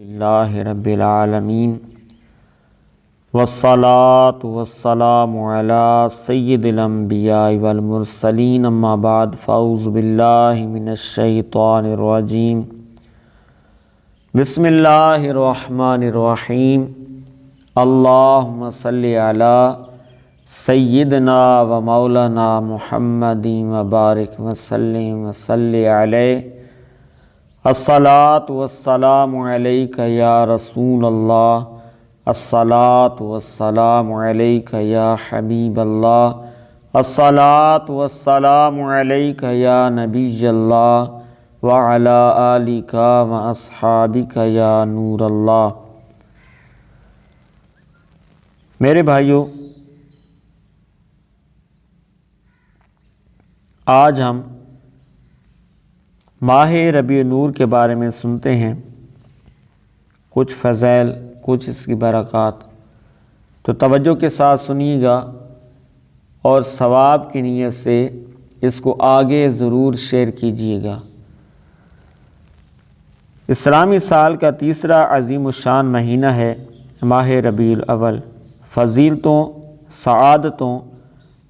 اللہ رب العالمین والصلاة والسلام علی سید الانبیاء والمرسلین اما بعد فاعوذ باللہ من الشیطان الرجیم بسم اللہ الرحمن الرحیم اللہم صلی علی سیدنا و مولانا محمد وبارک وسلم وصلی علیہ الصلاۃ والسلام علیک یا رسول اللہ الصلاۃ والسلام علیک یا حبیب اللہ الصلاۃ والسلام علیک یا نبی اللہ وعلی آلک و اصحابک یا نور اللہ۔ میرے بھائیو، آج ہم ماہ ربیع نور کے بارے میں سنتے ہیں، کچھ فضائل، کچھ اس کی برکات، تو توجہ کے ساتھ سنیے گا اور ثواب کی نیت سے اس کو آگے ضرور شیئر کیجیے گا۔ اسلامی سال کا تیسرا عظیم الشان مہینہ ہے ماہ ربیع الاول۔ فضیلتوں، سعادتوں،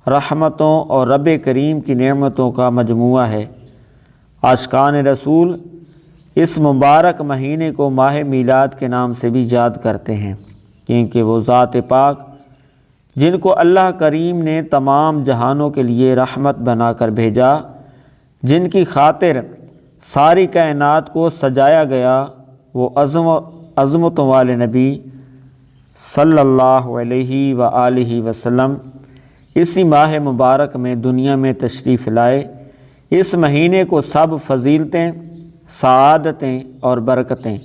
رحمتوں اور رب کریم کی نعمتوں کا مجموعہ ہے۔ عاشقان رسول اس مبارک مہینے کو ماہ میلاد کے نام سے بھی یاد کرتے ہیں، کیونکہ وہ ذات پاک جن کو اللہ کریم نے تمام جہانوں کے لیے رحمت بنا کر بھیجا، جن کی خاطر ساری کائنات کو سجایا گیا، وہ عظمتوں والے نبی صلی اللہ علیہ وآلہ وسلم اسی ماہ مبارک میں دنیا میں تشریف لائے۔ اس مہینے کو سب فضیلتیں، سعادتیں اور برکتیں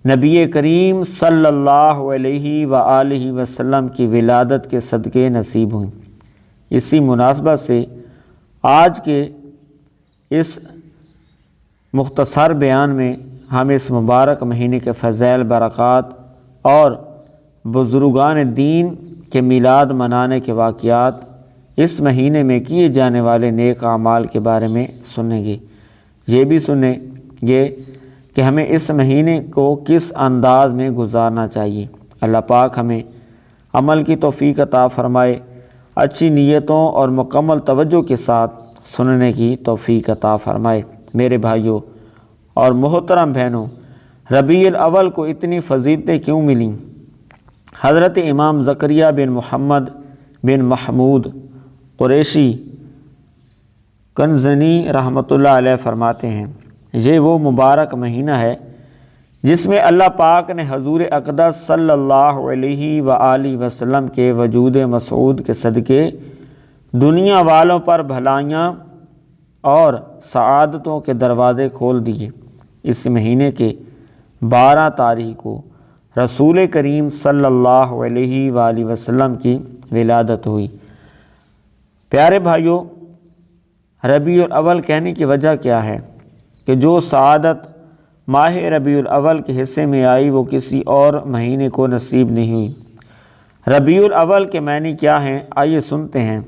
نبی کریم صلی اللہ علیہ وآلہ وسلم کی ولادت کے صدقے نصیب ہوئیں۔ اسی مناسبت سے آج کے اس مختصر بیان میں ہم اس مبارک مہینے کے فضائل، برکات اور بزرگان دین کے میلاد منانے کے واقعات، اس مہینے میں کیے جانے والے نیک اعمال کے بارے میں سنیں گے۔ یہ بھی سنیں گے کہ ہمیں اس مہینے کو کس انداز میں گزارنا چاہیے۔ اللہ پاک ہمیں عمل کی توفیق عطا فرمائے، اچھی نیتوں اور مکمل توجہ کے ساتھ سننے کی توفیق عطا فرمائے۔ میرے بھائیوں اور محترم بہنوں، ربیع الاول کو اتنی فضیلتیں کیوں ملیں؟ حضرت امام زکریا بن محمد بن محمود قریشی کنزنی رحمۃ اللہ علیہ فرماتے ہیں، یہ وہ مبارک مہینہ ہے جس میں اللہ پاک نے حضور اقدس صلی اللہ علیہ وآلہ وسلم کے وجود مسعود کے صدقے دنیا والوں پر بھلائیاں اور سعادتوں کے دروازے کھول دیے۔ اس مہینے کے 12 تاریخ کو رسول کریم صلی اللہ علیہ وآلہ وسلم کی ولادت ہوئی۔ پیارے بھائیوں، ربیع الاول کہنے کی وجہ کیا ہے کہ جو سعادت ماہ ربیع الاول کے حصے میں آئی وہ کسی اور مہینے کو نصیب نہیں ہوئی۔ ربیع الاول کے معنی کیا ہیں؟ آئیے سنتے ہیں۔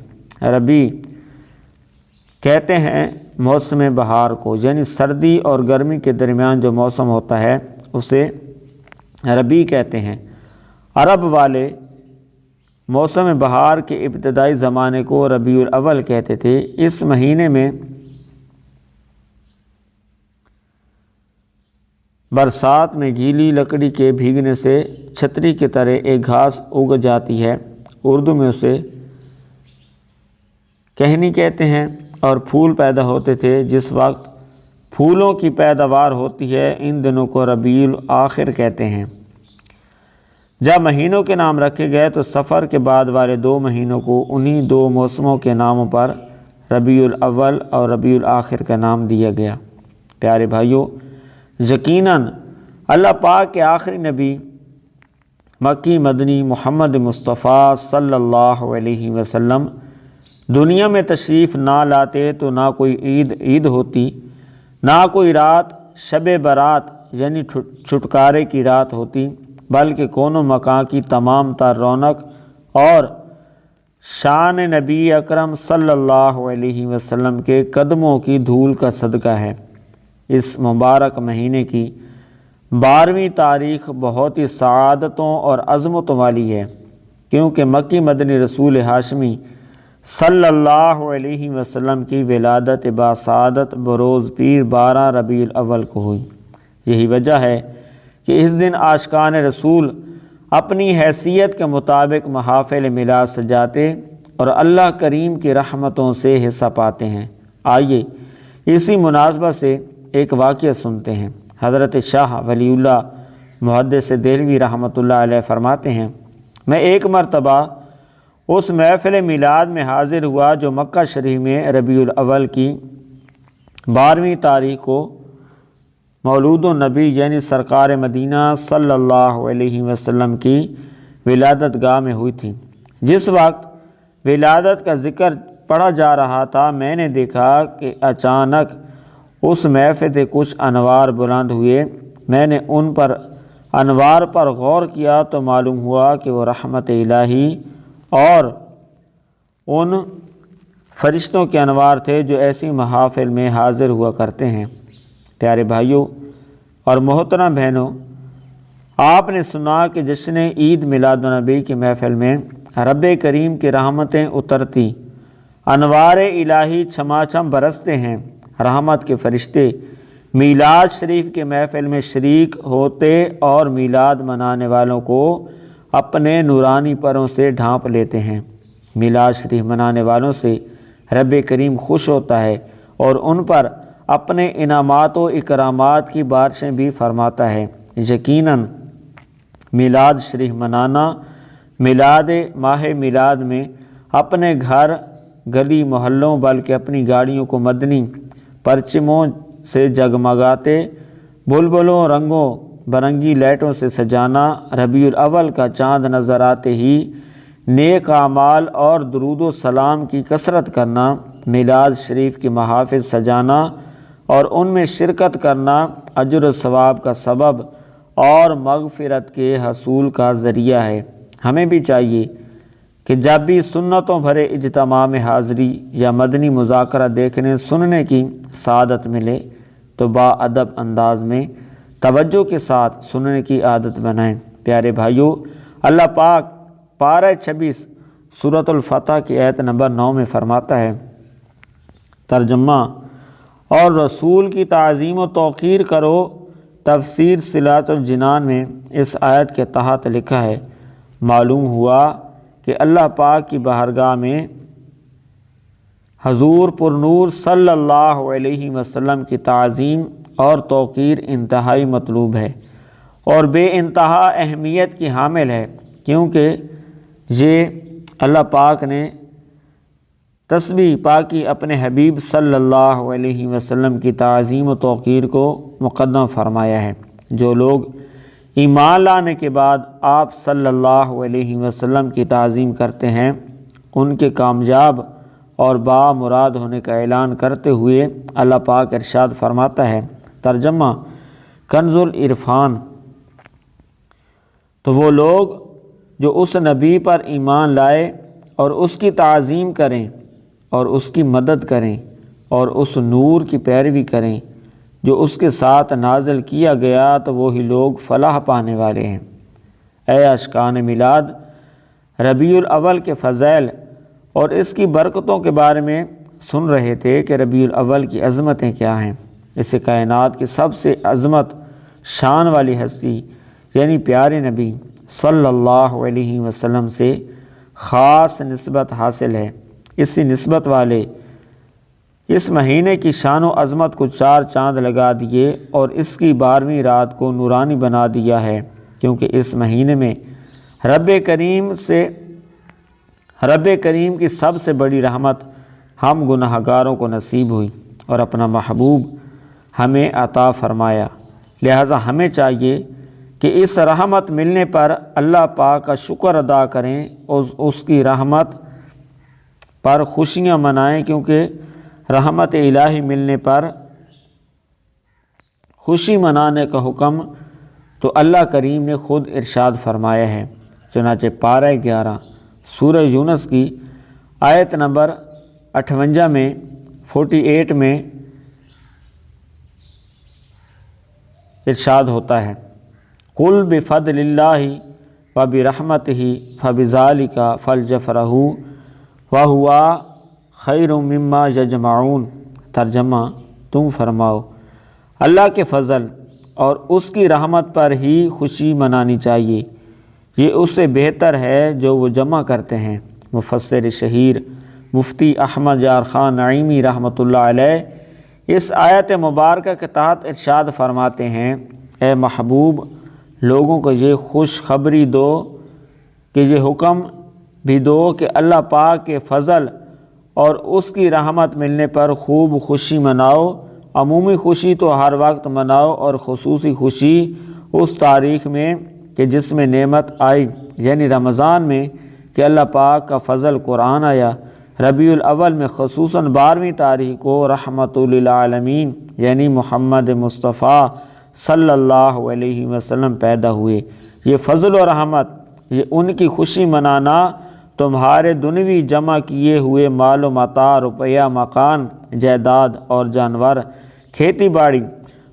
ربیع کہتے ہیں موسم بہار کو، یعنی سردی اور گرمی کے درمیان جو موسم ہوتا ہے اسے ربیع کہتے ہیں۔ عرب والے موسم بہار کے ابتدائی زمانے کو ربیع الاول کہتے تھے۔ اس مہینے میں برسات میں گیلی لکڑی کے بھیگنے سے چھتری کی طرح ایک گھاس اگ جاتی ہے، اردو میں اسے کہنی کہتے ہیں، اور پھول پیدا ہوتے تھے۔ جس وقت پھولوں کی پیداوار ہوتی ہے ان دنوں کو ربیع الاخر کہتے ہیں۔ جب مہینوں کے نام رکھے گئے تو سفر کے بعد والے 2 مہینوں کو انہی 2 موسموں کے ناموں پر ربیع الاول اور ربیع الاخر کا نام دیا گیا۔ پیارے بھائیوں، یقیناً اللہ پاک کے آخری نبی مکی مدنی محمد مصطفیٰ صلی اللہ علیہ وسلم دنیا میں تشریف نہ لاتے تو نہ کوئی عید ہوتی، نہ کوئی رات شب برات یعنی چھٹکارے کی رات ہوتی، بلکہ کون و مکان کی تمام تر رونق اور شان نبی اکرم صلی اللہ علیہ وسلم کے قدموں کی دھول کا صدقہ ہے۔ اس مبارک مہینے کی 12ویں تاریخ بہت ہی سعادتوں اور عظمتوں والی ہے، کیونکہ مکی مدنی رسول ہاشمی صلی اللہ علیہ وسلم کی ولادت باسعادت بروز پیر 12 ربیع الاول کو ہوئی۔ یہی وجہ ہے کہ اس دن عاشقان رسول اپنی حیثیت کے مطابق محافل میلاد سجاتے اور اللہ کریم کی رحمتوں سے حصہ پاتے ہیں۔ آئیے اسی مناسبت سے ایک واقعہ سنتے ہیں۔ حضرت شاہ ولی اللہ محدث دہلوی رحمۃ اللہ علیہ فرماتے ہیں، میں ایک مرتبہ اس محفل میلاد میں حاضر ہوا جو مکہ شریف میں ربیع الاول کی 12ویں تاریخ کو مولود النبی یعنی سرکار مدینہ صلی اللہ علیہ وسلم کی ولادت گاہ میں ہوئی تھی۔ جس وقت ولادت کا ذکر پڑھا جا رہا تھا، میں نے دیکھا کہ اچانک اس محفل سے کچھ انوار بلند ہوئے۔ میں نے ان پر انوار پر غور کیا تو معلوم ہوا کہ وہ رحمت الہی اور ان فرشتوں کے انوار تھے جو ایسی محافل میں حاضر ہوا کرتے ہیں۔ پیارے بھائیوں اور محترم بہنوں، آپ نے سنا کہ جشن عید میلاد النبی کی محفل میں رب کریم کی رحمتیں اترتی، انوار الہی چھماچھم برستے ہیں، رحمت کے فرشتے میلاد شریف کے محفل میں شریک ہوتے اور میلاد منانے والوں کو اپنے نورانی پروں سے ڈھانپ لیتے ہیں۔ میلاد شریف منانے والوں سے رب کریم خوش ہوتا ہے اور ان پر اپنے انعامات و اکرامات کی بارشیں بھی فرماتا ہے۔ یقیناً میلاد شریف منانا، ماہ میلاد میں اپنے گھر گلی محلوں بلکہ اپنی گاڑیوں کو مدنی پرچموں سے جگمگاتے، بلبلوں رنگوں برنگی لائٹوں سے سجانا، ربیع الاول کا چاند نظر آتے ہی نیک اعمال اور درود و سلام کی کثرت کرنا، میلاد شریف کی محافل سجانا اور ان میں شرکت کرنا اجر و ثواب کا سبب اور مغفرت کے حصول کا ذریعہ ہے۔ ہمیں بھی چاہیے کہ جب بھی سنتوں بھرے اجتماع میں حاضری یا مدنی مذاکرہ دیکھنے سننے کی سعادت ملے تو باادب انداز میں توجہ کے ساتھ سننے کی عادت بنائیں۔ پیارے بھائیوں، اللہ پاک پارہ 26 سورۃ الفتح کی آیت نمبر 9 میں فرماتا ہے، ترجمہ: اور رسول کی تعظیم و توقیر کرو۔ تفسیر صلاۃ الجنان میں اس آیت کے تحت لکھا ہے، معلوم ہوا کہ اللہ پاک کی بارگاہ میں حضور پرنور صلی اللہ علیہ وسلم کی تعظیم اور توقیر انتہائی مطلوب ہے اور بے انتہا اہمیت کی حامل ہے، کیونکہ یہ اللہ پاک نے تسبیح پاکی اپنے حبیب صلی اللہ علیہ وسلم کی تعظیم و توقیر کو مقدم فرمایا ہے۔ جو لوگ ایمان لانے کے بعد آپ صلی اللہ علیہ وسلم کی تعظیم کرتے ہیں، ان کے کامیاب اور بامراد ہونے کا اعلان کرتے ہوئے اللہ پاک ارشاد فرماتا ہے، ترجمہ: کنز العرفان: تو وہ لوگ جو اس نبی پر ایمان لائے اور اس کی تعظیم کریں اور اس کی مدد کریں اور اس نور کی پیروی کریں جو اس کے ساتھ نازل کیا گیا، تو وہی لوگ فلاح پانے والے ہیں۔ اے عاشقان میلاد، ربیع الاول کے فضائل اور اس کی برکتوں کے بارے میں سن رہے تھے کہ ربیع الاول کی عظمتیں کیا ہیں۔ اسے کائنات کی سب سے عظمت شان والی ہستی یعنی پیارے نبی صلی اللہ علیہ وسلم سے خاص نسبت حاصل ہے۔ اسی نسبت والے اس مہینے کی شان و عظمت کو 4 چاند لگا دیے اور اس کی 12ویں رات کو نورانی بنا دیا ہے، کیونکہ اس مہینے میں رب کریم کی سب سے بڑی رحمت ہم گناہ گاروں کو نصیب ہوئی اور اپنا محبوب ہمیں عطا فرمایا۔ لہٰذا ہمیں چاہیے کہ اس رحمت ملنے پر اللہ پاک کا شکر ادا کریں اور اس کی رحمت پر خوشیاں منائیں، کیونکہ رحمت الہی ملنے پر خوشی منانے کا حکم تو اللہ کریم نے خود ارشاد فرمایا ہے۔ چنانچہ پارہ 11 سورہ یونس کی آیت نمبر 58 میں 48 میں ارشاد ہوتا ہے قل بفضل اللہ وبرحمتہ فبذالک فلیفرحوا وہو خیر مما یجمعون۔ ترجمہ، تم فرماؤ اللہ کے فضل اور اس کی رحمت پر ہی خوشی منانی چاہیے، یہ اس سے بہتر ہے جو وہ جمع کرتے ہیں۔ مفسر شہیر مفتی احمد یار خان نعیمی رحمۃ اللہ علیہ اس آیت مبارکہ کے تحت ارشاد فرماتے ہیں، اے محبوب لوگوں کو یہ خوشخبری دو کہ یہ حکم بھی دو کہ اللہ پاک کے فضل اور اس کی رحمت ملنے پر خوب خوشی مناؤ۔ عمومی خوشی تو ہر وقت مناؤ اور خصوصی خوشی اس تاریخ میں کہ جس میں نعمت آئی، یعنی رمضان میں کہ اللہ پاک کا فضل قرآن آیا۔ ربیع الاول میں خصوصاً 12ویں تاریخ کو رحمت للعالمین یعنی محمد مصطفیٰ صلی اللہ علیہ وسلم پیدا ہوئے۔ یہ فضل و رحمت، یہ ان کی خوشی منانا تمہارے دنیوی جمع کیے ہوئے مال و متاع، روپیہ، مکان، جائیداد اور جانور، کھیتی باڑی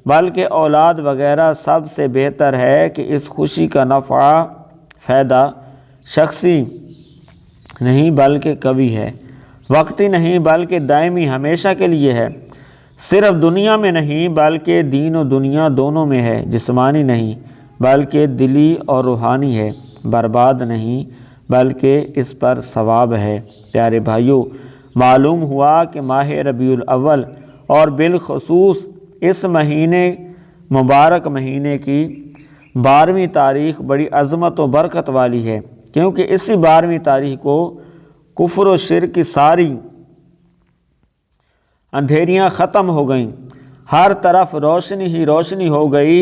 بلکہ اولاد وغیرہ سب سے بہتر ہے کہ اس خوشی کا نفع فائدہ شخصی نہیں بلکہ کبھی ہے، وقتی نہیں بلکہ دائمی ہمیشہ کے لیے ہے، صرف دنیا میں نہیں بلکہ دین و دنیا دونوں میں ہے، جسمانی نہیں بلکہ دلی اور روحانی ہے، برباد نہیں بلکہ اس پر ثواب ہے۔ پیارے بھائیوں، معلوم ہوا کہ ماہ ربیع الاول اور بالخصوص اس مہینے مبارک مہینے کی 12ویں تاریخ بڑی عظمت و برکت والی ہے، کیونکہ اسی 12ویں تاریخ کو کفر و شرک کی ساری اندھیریاں ختم ہو گئیں، ہر طرف روشنی ہی روشنی ہو گئی،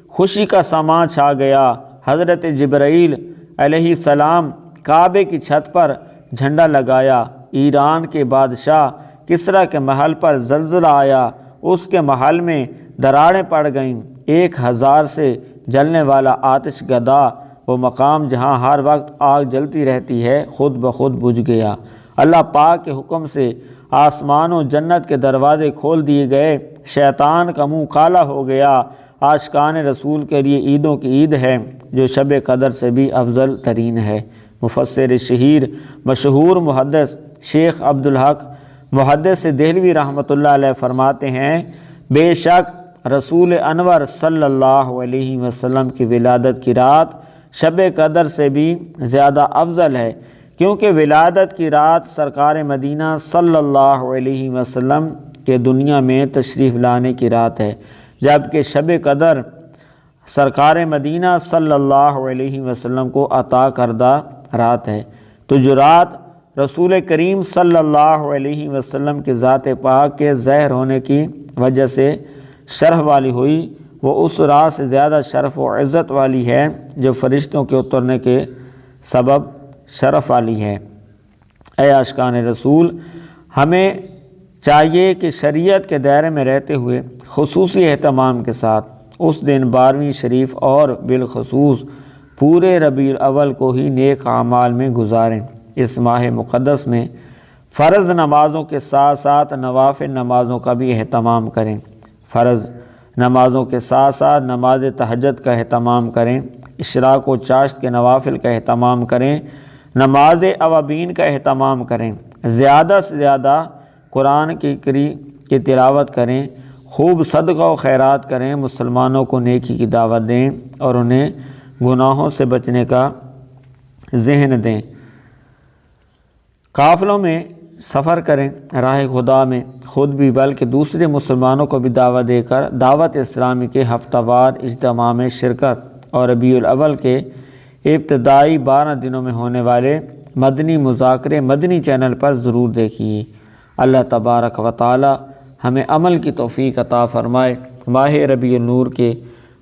خوشی کا سماں چھا گیا۔ حضرت جبرائیل علیہ السلام کعبے کی چھت پر جھنڈا لگایا، ایران کے بادشاہ کسریٰ کے محل پر زلزلہ آیا، اس کے محل میں دراڑیں پڑ گئیں، 1000 سے جلنے والا آتش گدا، وہ مقام جہاں ہر وقت آگ جلتی رہتی ہے، خود بخود بجھ گیا۔ اللہ پاک کے حکم سے آسمان و جنت کے دروازے کھول دیے گئے، شیطان کا منہ کالا ہو گیا۔ عاشقان رسول کے لیے عیدوں کی عید ہے جو شب قدر سے بھی افضل ترین ہے۔ مفسر شہیر مشہور محدث شیخ عبدالحق محدث دہلوی رحمۃ اللہ علیہ فرماتے ہیں، بے شک رسول انور صلی اللہ علیہ وسلم کی ولادت کی رات شب قدر سے بھی زیادہ افضل ہے، کیونکہ ولادت کی رات سرکار مدینہ صلی اللہ علیہ وسلم کے دنیا میں تشریف لانے کی رات ہے، جبکہ شب قدر سرکار مدینہ صلی اللہ علیہ وسلم کو عطا کردہ رات ہے۔ تو جو رات رسول کریم صلی اللہ علیہ وسلم کے ذات پاک کے ظاہر ہونے کی وجہ سے شرف والی ہوئی، وہ اس رات سے زیادہ شرف و عزت والی ہے جو فرشتوں کے اترنے کے سبب شرف والی ہے۔ اے عاشقان رسول، ہمیں چاہیے کہ شریعت کے دائرے میں رہتے ہوئے خصوصی اہتمام کے ساتھ اس دن 12ویں شریف اور بالخصوص پورے ربیع الاول کو ہی نیک اعمال میں گزاریں۔ اس ماہ مقدس میں فرض نمازوں کے ساتھ ساتھ نوافل نمازوں کا بھی اہتمام کریں، فرض نمازوں کے ساتھ ساتھ نماز تہجد کا اہتمام کریں، اشراق و چاشت کے نوافل کا اہتمام کریں، نماز اوابین کا اہتمام کریں، زیادہ سے زیادہ قرآن کی تلاوت کریں، خوب صدقہ و خیرات کریں، مسلمانوں کو نیکی کی دعوت دیں اور انہیں گناہوں سے بچنے کا ذہن دیں۔ قافلوں میں سفر کریں، راہ خدا میں خود بھی بلکہ دوسرے مسلمانوں کو بھی دعوت دے کر دعوت اسلامی کے ہفتہ وار اجتماع میں شرکت اور ربیع الاول کے ابتدائی 12 دنوں میں ہونے والے مدنی مذاکرے مدنی چینل پر ضرور دیکھیے۔ اللہ تبارک و تعالی ہمیں عمل کی توفیق عطا فرمائے۔ ماہ ربیع النور کے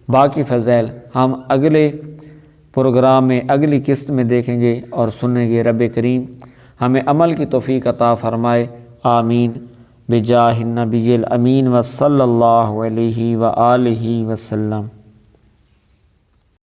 باقی فضائل ہم اگلے پروگرام میں اگلی قسط میں دیکھیں گے اور سنیں گے۔ رب کریم ہمیں عمل کی توفیق عطا فرمائے، آمین، بجاہ النبی الامین و صلی اللہ علیہ وآلہ وسلم۔